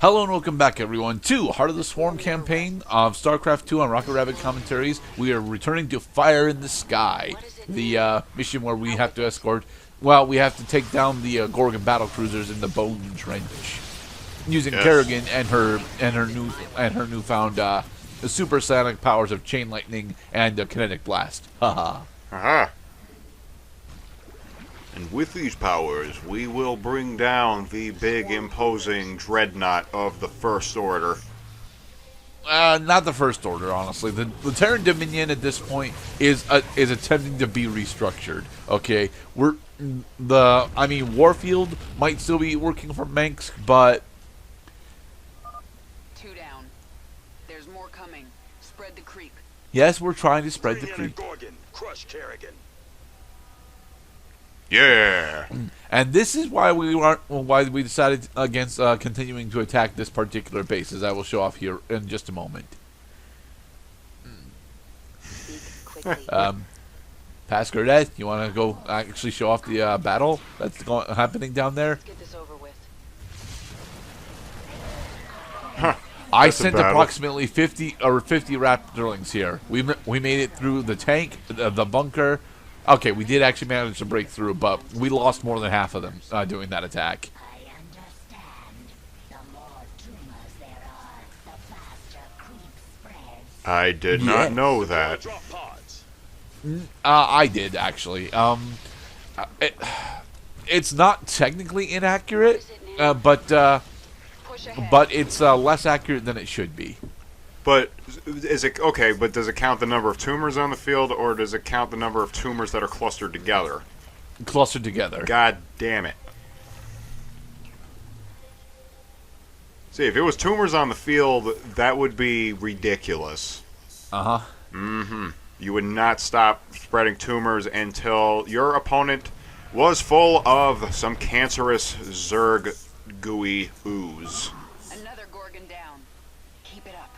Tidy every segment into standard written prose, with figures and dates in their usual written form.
Hello and welcome back, everyone, to Heart of the Swarm campaign of StarCraft 2 on Rocket Rabbit Commentaries. We are returning to Fire in the Sky, the mission where we have to escort, well, we have to take down the Gorgon battle cruisers in the Bone Trench, using Kerrigan and her newfound supersonic powers of chain lightning and kinetic blast. Haha. Aha. And with these powers, we will bring down the big, imposing dreadnought of the First Order. Not the First Order, honestly. The Terran Dominion at this point is attempting to be restructured. Okay, Warfield might still be working for Mengsk, but 2 down. There's more coming. Spread the creep. Yes, we're trying to spread the creep. Crush Kerrigan. Yeah. And this is why we decided against continuing to attack this particular base, as I will show off here in just a moment. Pass Gurdet, you want to go actually show off the battle that's happening down there? Let's get this over with. Huh. I sent approximately 50 Raptorlings here. We made it through the tank, the bunker. Okay, we did actually manage to break through, but we lost more than half of them doing that attack. I understand. The more tumors there are, the faster creep spreads. I did not know that. I did, actually. It's not technically inaccurate, but it's less accurate than it should be. But is it okay? But does it count the number of tumors on the field, or does it count the number of tumors that are clustered together? Clustered together. God damn it! See, if it was tumors on the field, that would be ridiculous. Uh huh. Mm-hmm. You would not stop spreading tumors until your opponent was full of some cancerous Zerg gooey ooze. Another Gorgon down. Keep it up.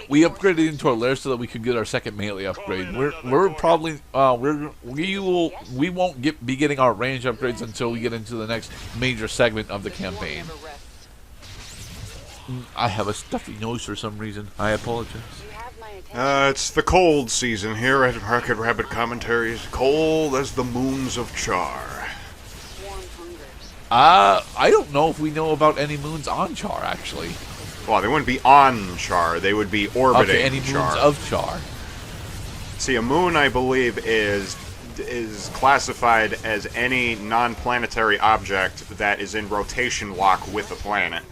We upgraded into our lair so that we could get our second melee upgrade. We're probably we won't be getting our range upgrades until we get into the next major segment of the campaign. I have a stuffy nose for some reason. I apologize. It's the cold season here at Rocket Rabbit Commentaries. Cold as the moons of Char. I don't know if we know about any moons on Char, actually. Well, they wouldn't be on Char. They would be orbiting any Char. moons of Char. See, a moon, I believe, is classified as any non-planetary object that is in rotation lock with a planet.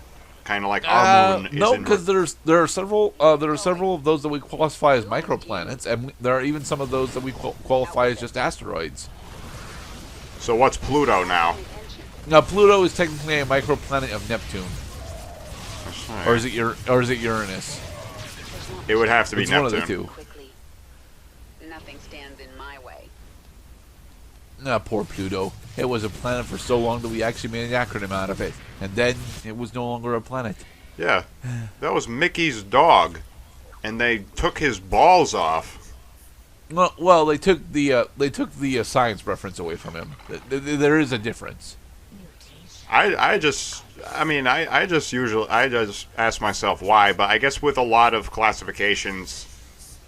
Kind of like our moon is no, because there are several of those that we classify as microplanets, and there are even some of those that we qualify as just asteroids. So what's Pluto now? Now Pluto is technically a microplanet of Neptune, or is it Uranus? It would have to be Neptune. One of the two. Nothing stands in my way. Poor Pluto. It was a planet for so long that we actually made an acronym out of it, and then it was no longer a planet. Yeah, that was Mickey's dog, and they took his balls off. Well, they took the science reference away from him. There is a difference. I just ask myself why, but I guess with a lot of classifications,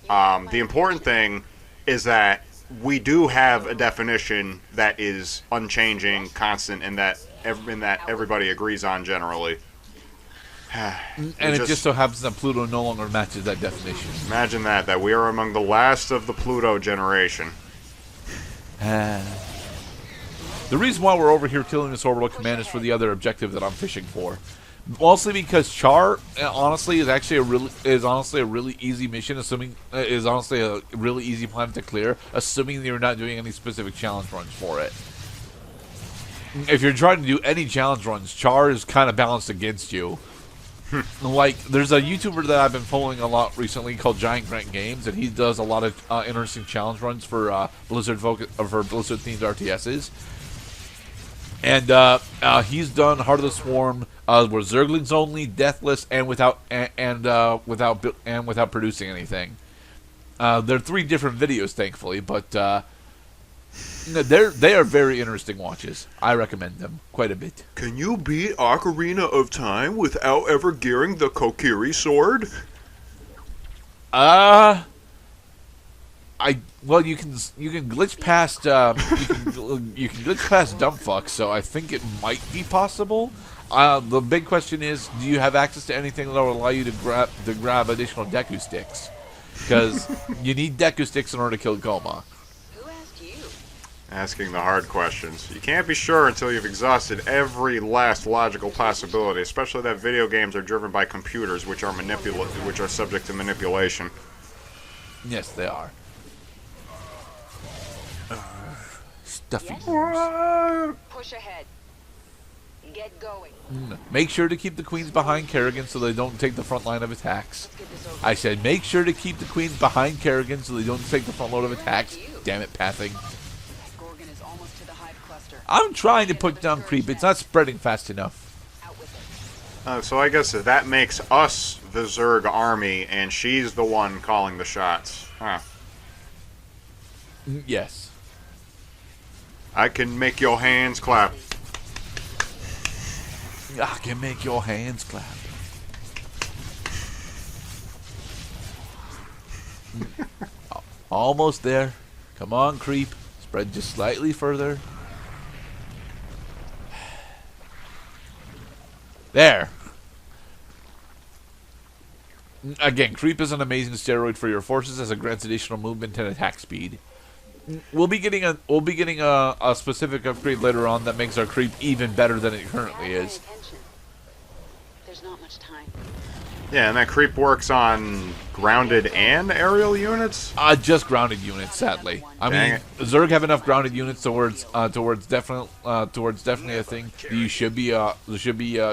the important thing is that we do have a definition that is unchanging, constant, and that everybody agrees on generally. And it just so happens that Pluto no longer matches that definition. Imagine that we are among the last of the Pluto generation. The reason why we're over here killing this orbital command is for the other objective that I'm fishing for. Mostly because Char, honestly, is honestly a really easy mission. Is honestly a really easy planet to clear, assuming that you're not doing any specific challenge runs for it. If you're trying to do any challenge runs, Char is kind of balanced against you. Like, there's a YouTuber that I've been following a lot recently called Giant Grant Games, and he does a lot of interesting challenge runs for Blizzard themed RTSs. And he's done Heart of the Swarm where Zerglings only, deathless, and without producing anything. There are 3 different videos, thankfully, but They are very interesting watches. I recommend them quite a bit. Can you beat Ocarina of Time without ever gearing the Kokiri sword? Well, you can glitch past you can glitch past dump fuck, so I think it might be possible. The big question is, do you have access to anything that will allow you to grab additional Deku sticks? Because you need Deku sticks in order to kill Goma. Who asked you? Asking the hard questions. You can't be sure until you've exhausted every last logical possibility, especially that video games are driven by computers, which are subject to manipulation. Yes, they are. Stuffy. Push ahead. Get going. Make sure to keep the queens behind Kerrigan so they don't take the front line of attacks. Let's get this over. I said make sure to keep the queens behind Kerrigan so they don't take the front load of attacks. Damn it, pathing. Gorgon is almost to the hive cluster. I'm trying to put down creep. It's not spreading fast enough. Out with it. So I guess that makes us the Zerg army, and she's the one calling the shots. Huh. Yes. I can make your hands clap. I can make your hands clap. Almost there. Come on, creep. Spread just slightly further. There. Again, creep is an amazing steroid for your forces as it grants additional movement and attack speed. We'll be getting a specific upgrade later on that makes our creep even better than it currently is. Attention. There's not much time. Yeah, and that creep works on grounded and aerial units? Just grounded units, sadly. I Dang mean, Zerg have enough grounded units towards definitely a thing that you should be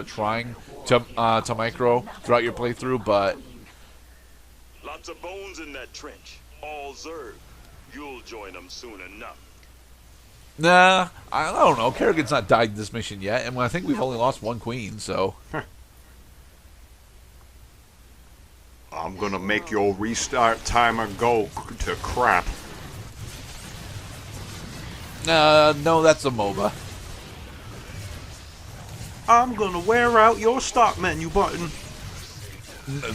trying to micro throughout your playthrough, but Lots of bones in that trench. All Zerg. You'll join them soon enough. nah, I don't know. Kerrigan's not died in this mission yet, and I think we've only lost one queen, so. I'm gonna make your restart timer go to crap. No, that's a MOBA. I'm gonna wear out your start menu button.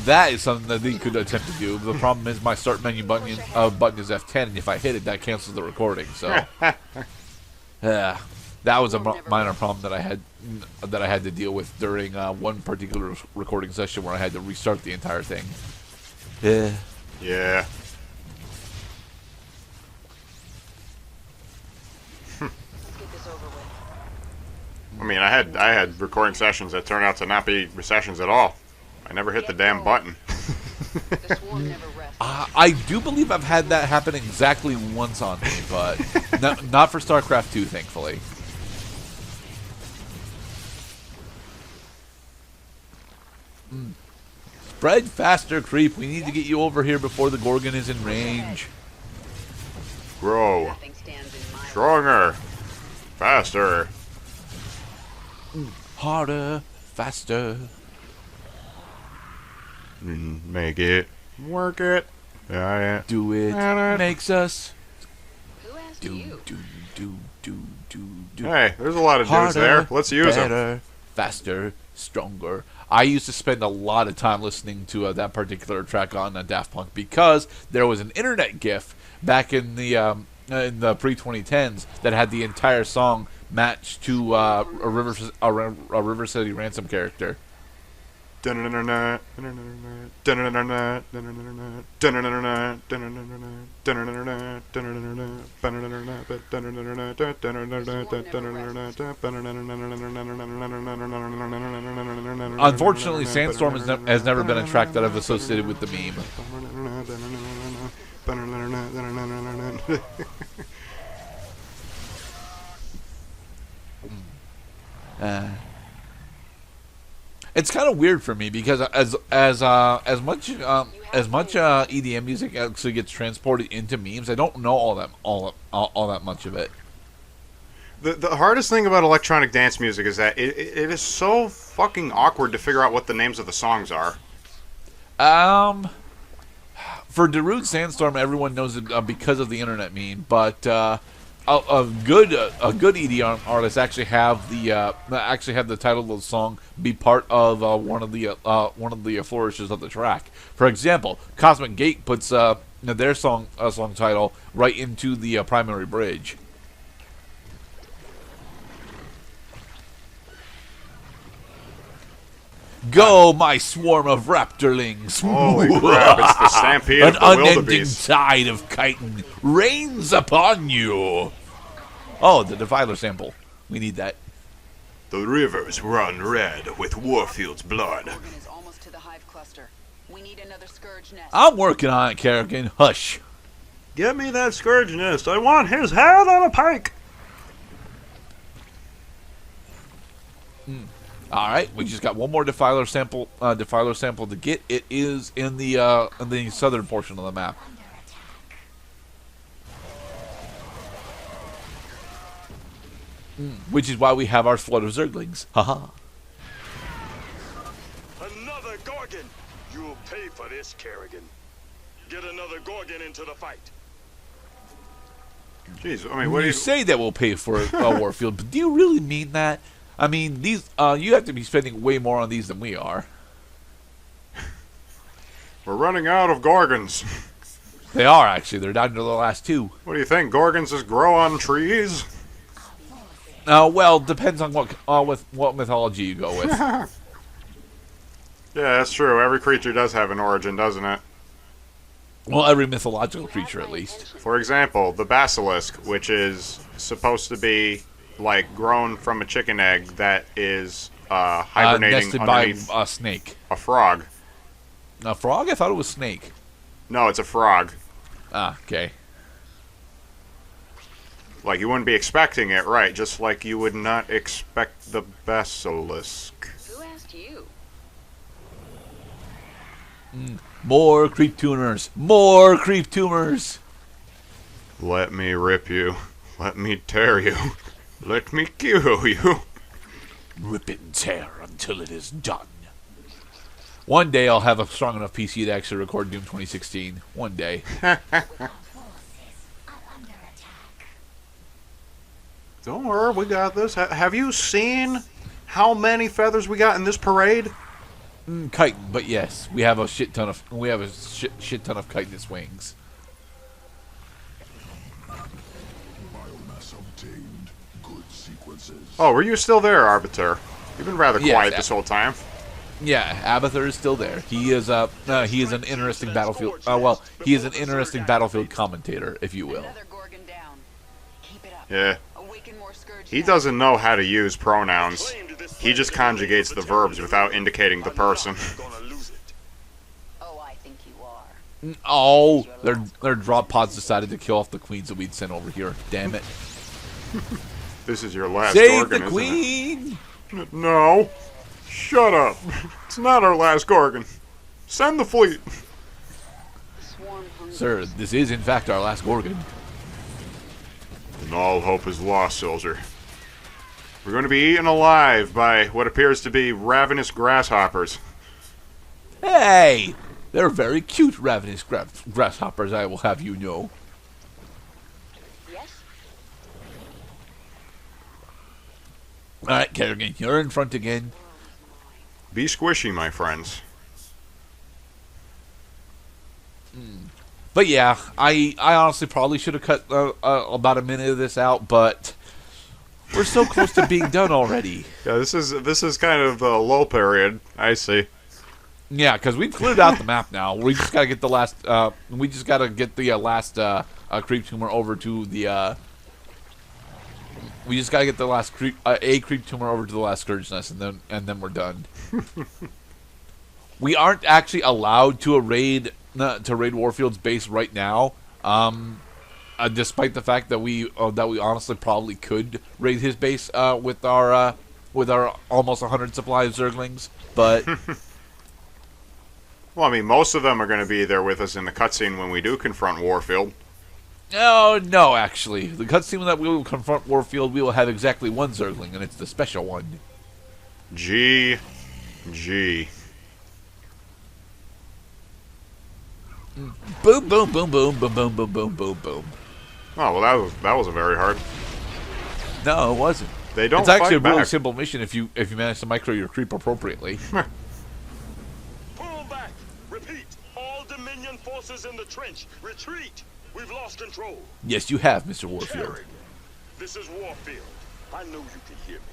That is something that they could attempt to do. The problem is my start menu button is F10, and if I hit it, that cancels the recording. So, that was a minor problem that I had to deal with during one particular recording session where I had to restart the entire thing. Yeah. Let's get this over with. I mean, I had recording sessions that turned out to not be sessions at all. I never hit the damn button. The swarm never rests. I do believe I've had that happen exactly once on me, but not for StarCraft 2, thankfully. Spread faster, creep. We need to get you over here before the Gorgon is in range. Grow. Nothing stands in my Stronger. Faster. Harder, faster. Make it. Work it. Yeah. Do it. Makes us Who asked do, you? do. Hey, there's a lot of dudes there. Let's use them. Better, faster, stronger. I used to spend a lot of time listening to that particular track on Daft Punk because there was an internet GIF back in the pre-2010s that had the entire song matched to a River City Ransom character. Unfortunately, Sandstorm has never been a track that I've associated with the meme. It's kind of weird for me because as much EDM music actually gets transported into memes, I don't know all that much of it. The hardest thing about electronic dance music is that it is so fucking awkward to figure out what the names of the songs are. For Darude Sandstorm, everyone knows it because of the internet meme, but a good EDM artist actually have the title of the song be part of one of the flourishes of the track. For example, Cosmic Gate puts their song title right into the primary bridge. Go, my swarm of Raptorlings! Holy crap, it's the stampede An of the unending wildebeest. tide of chitin rains upon you! Oh, the Defiler sample. We need that. The rivers run red with Warfield's blood. Gorgon is almost to the hive cluster. We need another scourge nest. I'm working on it, Kerrigan. Hush. Get me that scourge nest. I want his head on a pike. All right, we just got one more Defiler sample to get. It is in the southern portion of the map. Which is why we have our flood of Zerglings. Haha. Another Gorgon! You'll pay for this, Kerrigan. Get another Gorgon into the fight. Jeez, I mean, what do You you say that we'll pay for Warfield, but do you really mean that? I mean, these you have to be spending way more on these than we are. We're running out of Gorgons. They are actually. They're down to the last two. What do you think? Gorgons just grow on trees? Well, depends on what mythology you go with. Yeah, that's true. Every creature does have an origin, doesn't it? Well, every mythological creature, at least. For example, the basilisk, which is supposed to be like grown from a chicken egg that is hibernating Nested by underneath a snake. a frog. A frog? I thought it was snake. No, it's a frog. Ah, okay. Like, you wouldn't be expecting it, right? Just like you would not expect the basilisk. Who asked you? More creep tuners. More creep tumors. Let me rip you. Let me tear you. Let me kill you. Rip it and tear until it is done. One day I'll have a strong enough PC to actually record Doom 2016. One day. Don't worry, we got this. Have you seen how many feathers we got in this parade? Chitin, but yes, we have a shit ton of shit ton of chitinous wings. Biomass obtained. Good sequences. Oh, were you still there, Arbiter? You've been rather Yes, quiet this whole time. Yeah, Abathur is still there. He is an interesting battlefield. He is an interesting battlefield commentator, if you will. Another Gorgon down. Keep it up. Yeah. Awaken more scourge He nests. doesn't know how to use pronouns. He just conjugates the verbs without indicating the person. Gonna lose it. Oh, I think you are. Oh, their drop pods decided to kill off the queens that we'd sent over here. Damn it! This is your last Save Gorgon, the isn't queen! it? No. Shut up. It's not our last Gorgon. Send the fleet. Swarm hungry. Sir, this is in fact our last Gorgon. And all hope is lost, soldier. We're going to be eaten alive by what appears to be ravenous grasshoppers. Hey! They're very cute, ravenous grasshoppers, I will have you know. Yes? Alright, Kerrigan, you're in front again. Be squishy, my friends. But yeah, I honestly probably should have cut about a minute of this out, but we're so close to being done already. Yeah, this is kind of the lull period. I see. Yeah, because we've cleared out the map now. We just gotta get the last. We just gotta get the last creep tumor over to the. We just gotta get the last creep tumor over to the last scourge nest, and then we're done. We aren't actually allowed to raid Warfield's base right now. Despite the fact that we honestly probably could raid his base with our almost 100 supply of Zerglings, but. Well, I mean, most of them are going to be there with us in the cutscene when we do confront Warfield. Oh, no, actually. The cutscene that we will confront Warfield, we will have exactly one Zergling, and it's the special one. G. Boom, boom, boom, boom, boom, boom, boom, boom, boom, boom. Oh well, that wasn't very hard. No, it wasn't. They don't It's actually a fight really back. simple mission if you manage to micro your creep appropriately. Pull back. Repeat. All Dominion forces in the trench. Retreat. We've lost control. Yes, you have, Mr. Warfield. Kerrigan, this is Warfield. I know you can hear me.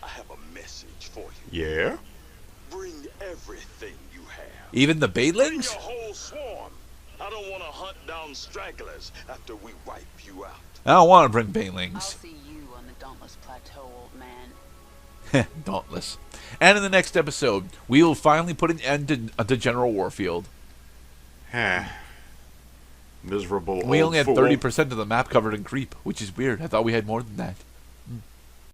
I have a message for you. Yeah. Bring everything you have. Even the Bring Baelings? your whole swarm. I don't want to hunt down stragglers after we wipe you out. I don't want to bring I'll Baelings. see you on the Dauntless Plateau, old man. Dauntless. And in the next episode, we will finally put an end to General Warfield. Miserable. We old only had fool. 30% of the map covered in creep, which is weird. I thought we had more than that.